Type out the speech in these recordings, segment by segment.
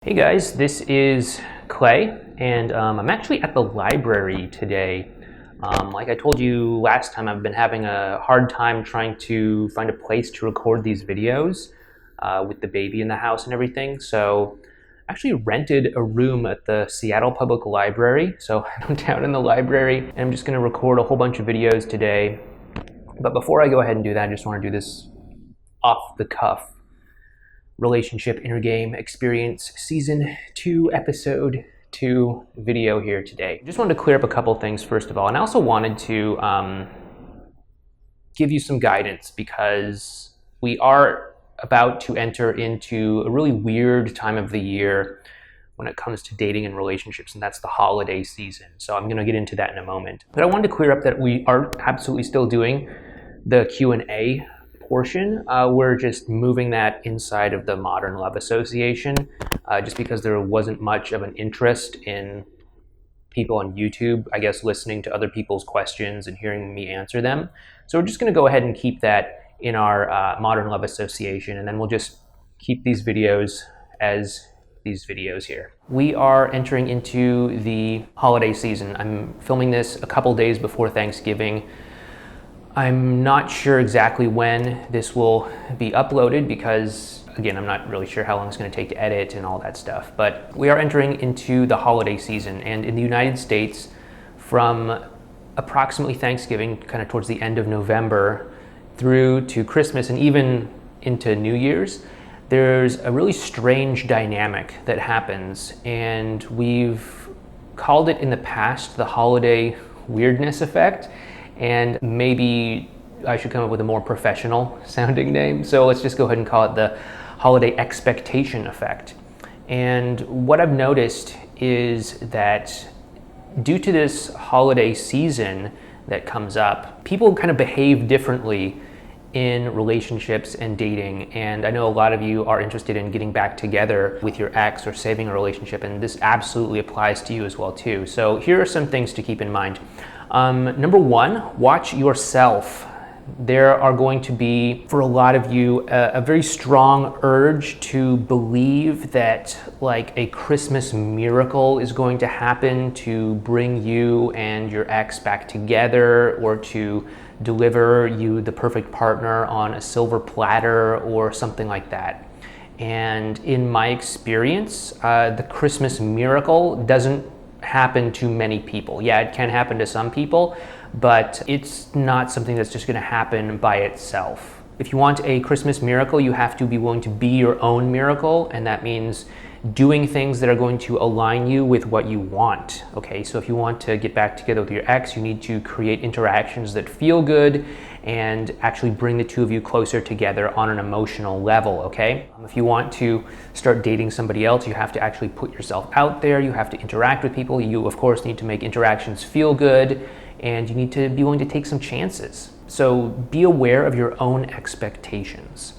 Hey guys, this is Clay, and I'm actually at the library today. Like I told you last time, I've been having a hard time trying to find a place to record these videos with the baby in the house and everything. So I actually rented a room at the Seattle Public Library. So I'm down in the library and I'm just going to record a whole bunch of videos today. But before I go ahead and do that, I just want to do this off the cuff Relationship Inner Game Experience Season 2, Episode 2 video here today. Just wanted to clear up a couple things first of all, and I also wanted to give you some guidance because we are about to enter into a really weird time of the year when it comes to dating and relationships, and that's the holiday season. So I'm going to get into that in a moment. But I wanted to clear up that we are absolutely still doing the Q&A portion. We're just moving that inside of the Modern Love Association just because there wasn't much of an interest in people on YouTube, I guess, listening to other people's questions and hearing me answer them. So we're just going to go ahead and keep that in our Modern Love Association, and then we'll just keep these videos as these videos here. We are entering into the holiday season. I'm filming this a couple days before Thanksgiving. I'm not sure exactly when this will be uploaded because, again, I'm not really sure how long it's going to take to edit and all that stuff. But we are entering into the holiday season, and in the United States, from approximately Thanksgiving, kind of towards the end of November, through to Christmas and even into New Year's, there's a really strange dynamic that happens, and we've called it in the past the holiday weirdness effect. And maybe I should come up with a more professional sounding name. So let's just go ahead and call it the holiday expectation effect. And what I've noticed is that due to this holiday season that comes up, people kind of behave differently in relationships and dating. And I know a lot of you are interested in getting back together with your ex or saving a relationship, and this absolutely applies to you as well too. So here are some things to keep in mind. Number one, watch yourself. There are going to be, for a lot of you, a very strong urge to believe that like a Christmas miracle is going to happen to bring you and your ex back together, or to deliver you the perfect partner on a silver platter or something like that. And in my experience, the Christmas miracle doesn't happen to many people. Yeah, it can happen to some people, but it's not something that's just going to happen by itself. If you want a Christmas miracle, you have to be willing to be your own miracle, and that means doing things that are going to align you with what you want. Okay, so if you want to get back together with your ex, you need to create interactions that feel good and actually bring the two of you closer together on an emotional level, okay? If you want to start dating somebody else, you have to actually put yourself out there, you have to interact with people, you of course need to make interactions feel good, and you need to be willing to take some chances. So be aware of your own expectations.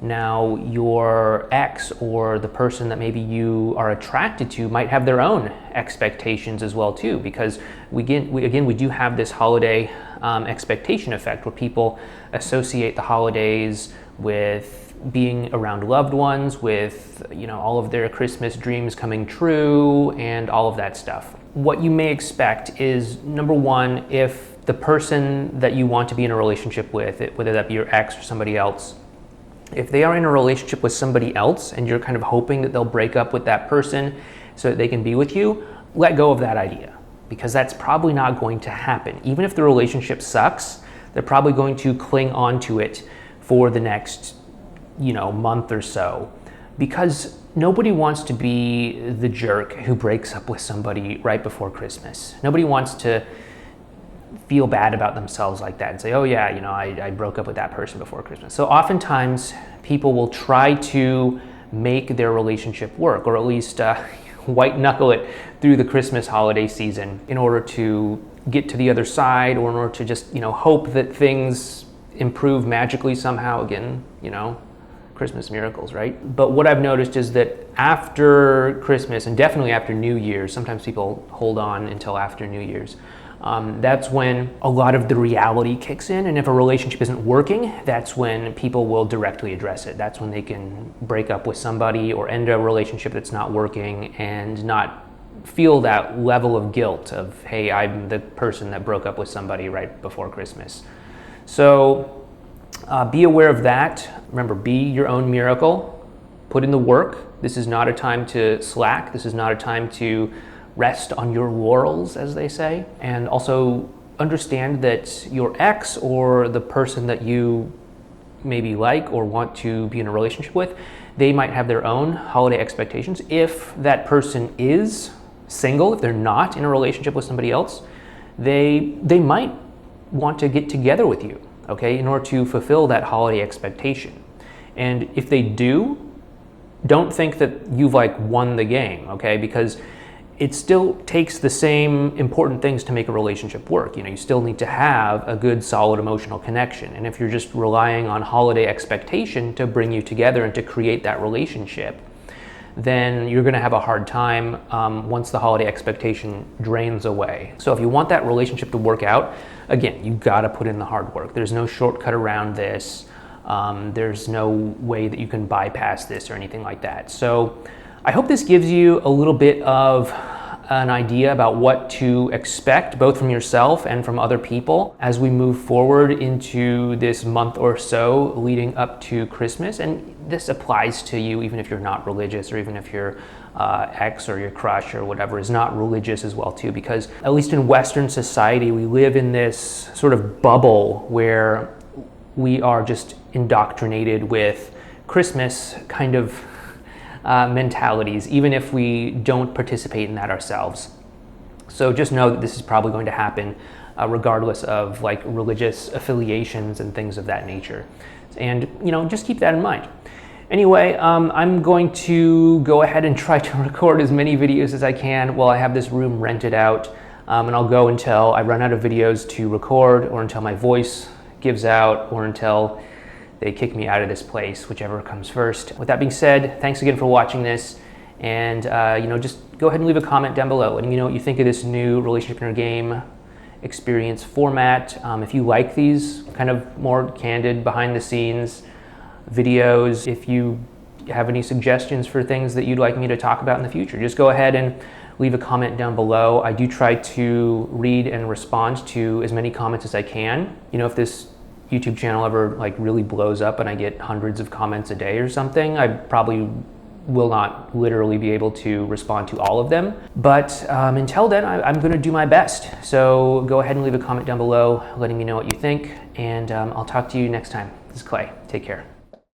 Now, your ex or the person that maybe you are attracted to might have their own expectations as well too, because we do have this holiday expectation effect where people associate the holidays with being around loved ones, with all of their Christmas dreams coming true and all of that stuff. What you may expect is, number one, if the person that you want to be in a relationship with, whether that be your ex or somebody else, if they are in a relationship with somebody else and you're kind of hoping that they'll break up with that person so that they can be with you, let go of that idea, because that's probably not going to happen. Even if the relationship sucks, they're probably going to cling on to it for the next, month or so, because nobody wants to be the jerk who breaks up with somebody right before Christmas. Nobody wants to feel bad about themselves like that and say, oh yeah, I broke up with that person before Christmas. So oftentimes people will try to make their relationship work, or at least white knuckle it through the Christmas holiday season in order to get to the other side, or in order to just hope that things improve magically somehow. Again, Christmas miracles, right? But what I've noticed is that after Christmas, and definitely after New Year's, sometimes people hold on until after New Year's, That's when a lot of the reality kicks in, and if a relationship isn't working, that's when people will directly address it. That's when they can break up with somebody or end a relationship that's not working and not feel that level of guilt of, hey, I'm the person that broke up with somebody right before Christmas. So be aware of that. Remember, be your own miracle. Put in the work. This is not a time to slack. This is not a time to rest on your laurels, as they say. And also understand that your ex or the person that you maybe like or want to be in a relationship with, they might have their own holiday expectations. If that person is single, if they're not in a relationship with somebody else, they might want to get together with you, okay, in order to fulfill that holiday expectation. And if they do, don't think that you've like won the game, okay, because it still takes the same important things to make a relationship work. You know, you still need to have a good, solid emotional connection. And if you're just relying on holiday expectation to bring you together and to create that relationship, then you're going to have a hard time once the holiday expectation drains away. So if you want that relationship to work out, again, you got to put in the hard work. There's no shortcut around this. There's no way that you can bypass this or anything like that. So I hope this gives you a little bit of an idea about what to expect, both from yourself and from other people, as we move forward into this month or so leading up to Christmas. And this applies to you even if you're not religious, or even if your ex or your crush or whatever is not religious as well too, because at least in Western society, we live in this sort of bubble where we are just indoctrinated with Christmas kind of mentalities, even if we don't participate in that ourselves. So just know that this is probably going to happen regardless of like religious affiliations and things of that nature. And just keep that in mind. Anyway, I'm going to go ahead and try to record as many videos as I can while I have this room rented out. And I'll go until I run out of videos to record, or until my voice gives out, or until they kick me out of this place, whichever comes first. With that being said, thanks again for watching this, and just go ahead and leave a comment down below. Let me know what you think of this new relationship in your game experience format. If you like these kind of more candid, behind the scenes videos, if you have any suggestions for things that you'd like me to talk about in the future, just go ahead and leave a comment down below. I do try to read and respond to as many comments as I can. If this YouTube channel ever like really blows up and I get hundreds of comments a day or something, I probably will not literally be able to respond to all of them. But until then, I'm going to do my best. So go ahead and leave a comment down below letting me know what you think, and I'll talk to you next time. This is Clay. Take care.